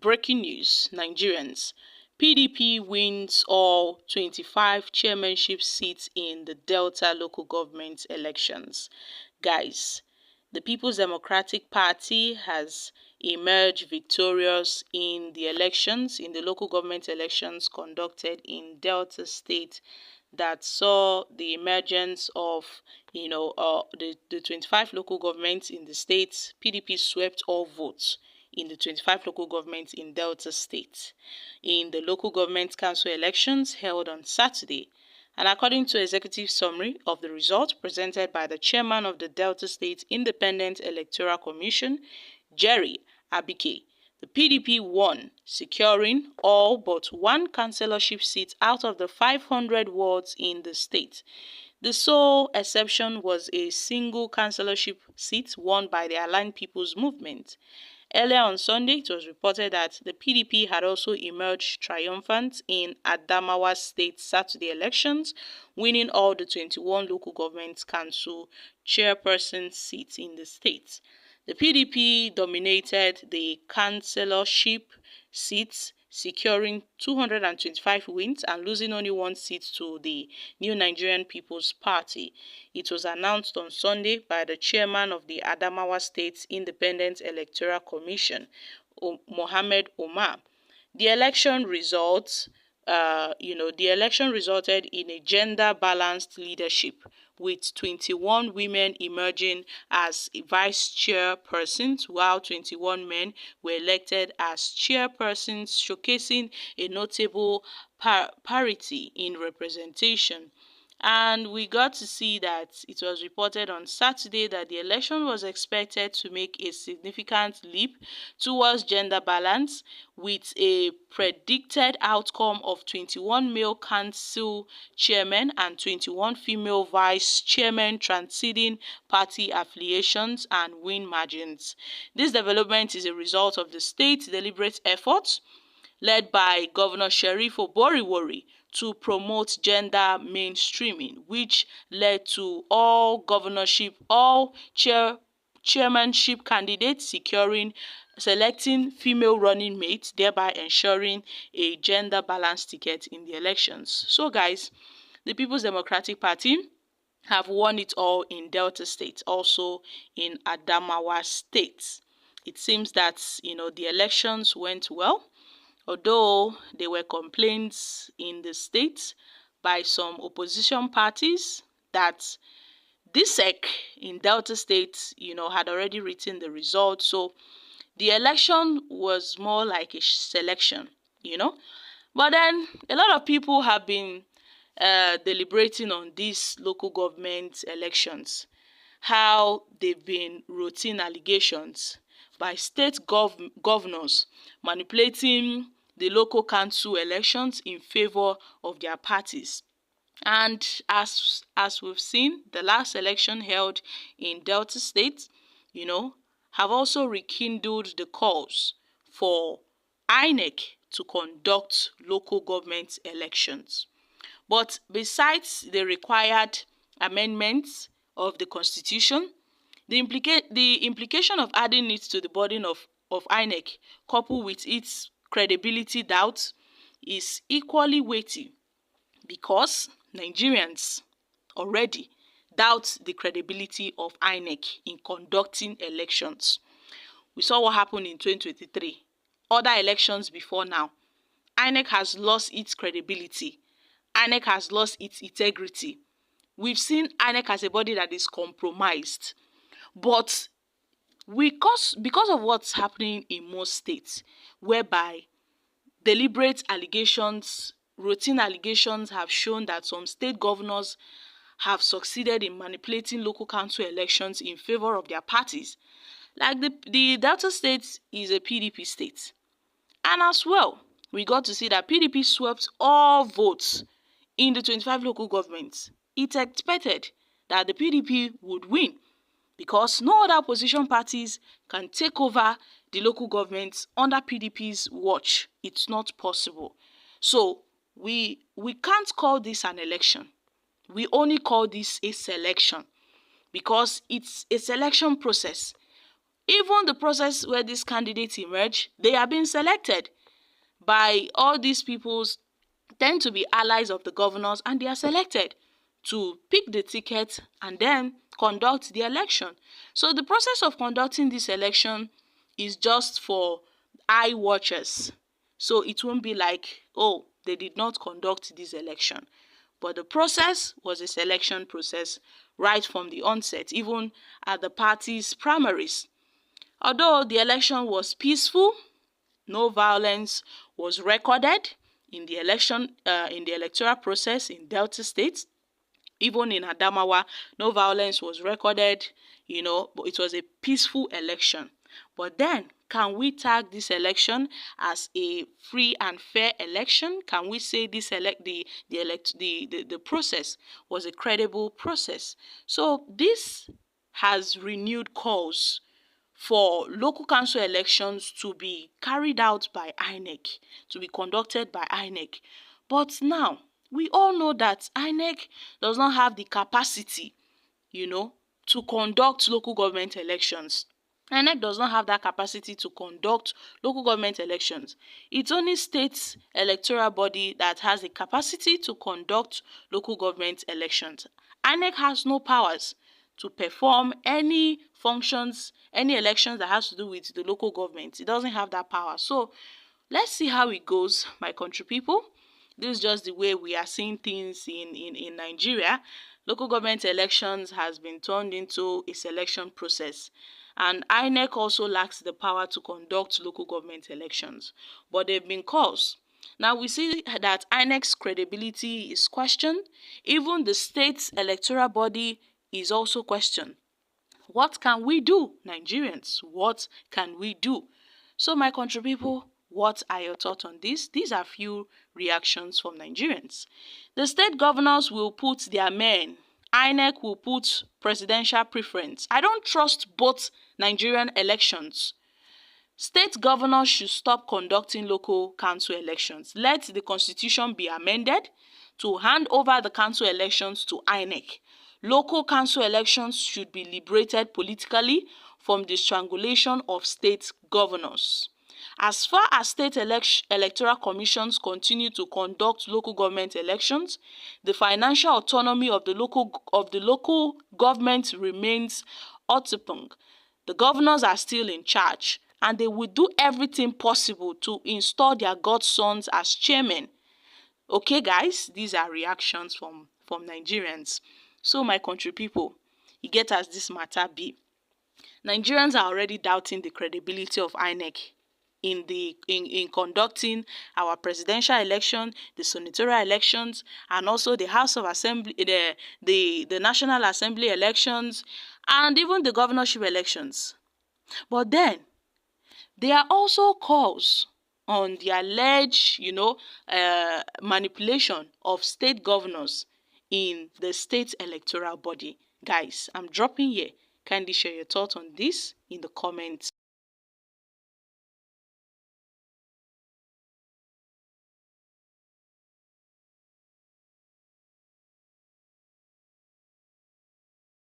Breaking news, Nigerians. PDP wins all 25 chairmanship seats in the Delta local government elections. Guys, the People's Democratic Party has emerged victorious in the local government elections conducted in Delta State that saw the emergence of, the 25 local governments in the state. PDP swept all votes in the 25 local governments in Delta State in the local government council elections held on Saturday. And according to executive summary of the results presented by the chairman of the Delta State Independent Electoral Commission, Jerry Abike, the PDP won, securing all but one councillorship seat out of the 500 wards in the state. The sole exception was a single councillorship seat won by the Aligned People's Movement. Earlier on Sunday, it was reported that the PDP had also emerged triumphant in Adamawa State Saturday elections, winning all the 21 local government council chairperson seats in the state. The PDP dominated the councillorship seats, securing 225 wins and losing only one seat to the New Nigerian People's Party. It was announced on Sunday by the chairman of the Adamawa State Independent Electoral Commission, Mohammed Omar. The election resulted in a gender-balanced leadership, with 21 women emerging as vice chairpersons, while 21 men were elected as chairpersons, showcasing a notable parity in representation. And we got to see that it was reported on Saturday that the election was expected to make a significant leap towards gender balance, with a predicted outcome of 21 male council chairmen and 21 female vice chairmen transcending party affiliations and win margins. This development is a result of the state's deliberate efforts led by Governor Sheriff Oboriwori to promote gender mainstreaming, which led to all chairmanship candidates selecting female running mates, thereby ensuring a gender-balanced ticket in the elections. So guys, the People's Democratic Party have won it all in Delta State, also in Adamawa State. It seems that, the elections went well, although there were complaints in the state by some opposition parties that DSEC in Delta State, had already written the results. So the election was more like a selection. But then a lot of people have been deliberating on these local government elections, how they've been routine allegations by state governors manipulating the local council elections in favor of their parties. And as we've seen, the last election held in Delta State, have also rekindled the calls for INEC to conduct local government elections. But besides the required amendments of the Constitution, the implication of adding it to the burden of INEC, coupled with its credibility doubts, is equally weighty, because Nigerians already doubt the credibility of INEC in conducting elections. We saw what happened in 2023. Other elections before now, INEC has lost its credibility. INEC has lost its integrity. We've seen INEC as a body that is compromised. But because of what's happening in most states, whereby deliberate allegations, routine allegations have shown that some state governors have succeeded in manipulating local council elections in favor of their parties. Like the Delta State is a PDP state. And as well, we got to see that PDP swept all votes in the 25 local governments. It's expected that the PDP would win, because no other opposition parties can take over the local governments under PDP's watch. It's not possible. So we can't call this an election. We only call this a selection, because it's a selection process. Even the process where these candidates emerge, they are being selected by all these peoples, tend to be allies of the governors, and they are selected to pick the ticket and then conduct the election. So the process of conducting this election is just for eye watchers. So it won't be like, oh, they did not conduct this election. But the process was a selection process right from the onset, even at the party's primaries. Although the election was peaceful, no violence was recorded in the electoral process in Delta State. Even in Adamawa, no violence was recorded, but it was a peaceful election. But then, can we tag this election as a free and fair election? Can we say the process was a credible process? So this has renewed calls for local council elections to be carried out by INEC, to be conducted by INEC. But now, we all know that INEC does not have the capacity, to conduct local government elections. INEC does not have that capacity to conduct local government elections. It's only state electoral body that has the capacity to conduct local government elections. INEC has no powers to perform any functions, any elections that has to do with the local government. It doesn't have that power. So let's see how it goes, my country people. This is just the way we are seeing things in Nigeria. Local government elections has been turned into a selection process. And INEC also lacks the power to conduct local government elections. But there have been calls. Now we see that INEC's credibility is questioned. Even the state's electoral body is also questioned. What can we do, Nigerians? What can we do? So my country people, what are your thoughts on this? These are few reactions from Nigerians. The state governors will put their men. INEC will put presidential preference. I don't trust both Nigerian elections. State governors should stop conducting local council elections. Let the constitution be amended to hand over the council elections to INEC. Local council elections should be liberated politically from the strangulation of state governors. As far as state electoral commissions continue to conduct local government elections, the financial autonomy of the local government remains untouched. The governors are still in charge, and they will do everything possible to install their godsons as chairmen. Okay, guys, these are reactions from Nigerians. So, my country people, you get as this matter be. Nigerians are already doubting the credibility of INEC in conducting our presidential election, the senatorial elections, and also the House of Assembly, the National Assembly elections, and even the governorship elections. But then, there are also calls on the alleged, manipulation of state governors in the state electoral body. Guys, I'm dropping here. Kindly share your thoughts on this in the comments.